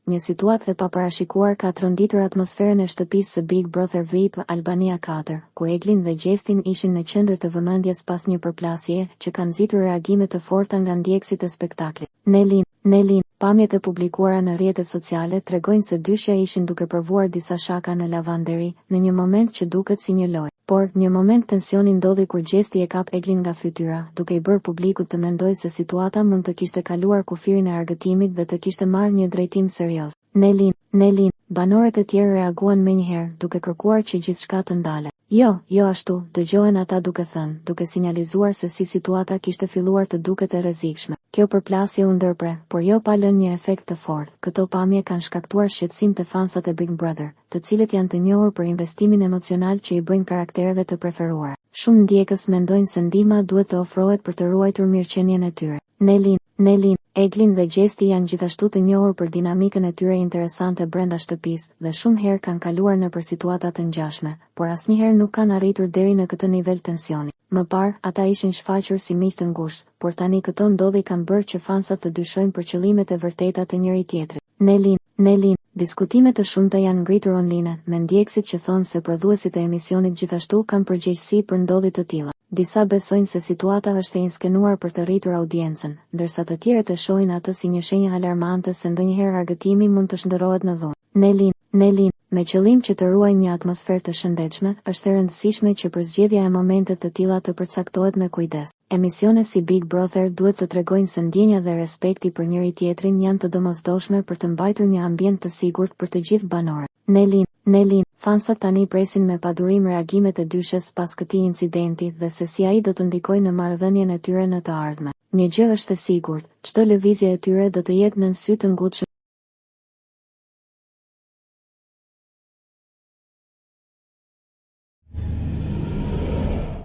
një situatë e paparashikuar ka tronditur atmosferën e shtëpisë së Big Brother VIP Albania 4, ku Eglin dhe Gjestin ishin në qendër të vëmendjes pas një përplasjeje që ka nxitur reagime të forta nga ndjekësit e spektaklit. Nelin, pamjet e publikuara në rrjetet sociale tregojnë se dyshja ishin duke provuar disa shaka në lavanderi, në një moment që duket si një lojë. Por, një moment tensioni ndodhi kur Gjesti e kap Eglin nga fytyra, duke I bërë publikut të mendojë se situata mund të kishte kaluar kufirin e argëtimit dhe të kishte marrë një drejtim serioz. Nelin, banorët e tjerë reaguan menjëherë, duke kërkuar që gjithçka të ndale. Jo ashtu, dëgjohen ata duke thënë, duke sinjalizuar se si situata kishte filluar të duket e rrezikshme. Kjo përplasje u ndërprer, por jo pa lënë një efekt të fortë. Këto pamje kanë shkaktuar shqetësim të fansat e Big Brother, të cilët janë të njohur për investimin emocional që I bëjnë karaktereve të preferuara. Shumë ndjekës mendojnë se ndihma duhet të ofrohet për të ruajtur mirëqenien e tyre. Nelin, Eglin dhe Gjesti janë gjithashtu të njohur për dinamikën e tyre interesante brenda shtëpisë dhe shumë herë kanë kaluar nëpër situata të ngjashme, por asnjëherë nuk kanë arritur deri në këtë nivel tensioni. Më parë, ata ishin shfaqur si miq të ngushtë, por tani këto ndodhi kanë bërë që fansat të dyshojnë për qëllimet e vërteta të njëri tjetrit. Nelin, diskutime të shumta janë ngritur online, me ndjekësit që thonë se prodhuesit e emisionit gjithashtu kanë përgjegjësi për ndodhje të tilla. Disa besojnë se situata është e inskenuar për të rritur audiencën, ndërsa të tjerët e shohin atë si një shenjë alarmante se ndonjëherë argëtimi mund të shndërrohet në dhunë. Nelin, me qëllim që të ruajnë një atmosferë të shëndetshme, është e rëndësishme që përzgjedhja e momentet të tilla të përcaktohet me kujdes. Emisione si Big Brother duhet të tregojnë se ndjenja dhe respekti për njëri tjetrin janë të domosdoshme për të mbajtur një ambient të sigurt për të gjithë banorët. Nelin, fansat tani presin me padurim reagimet e dyshës pas këtij incidenti dhe se si ai do të ndikojë në marrëdhënien e tyre në të ardhmen. Një gjë është e sigurt, çdo lëvizje e tyre do të jetë nën sy të ngutshëm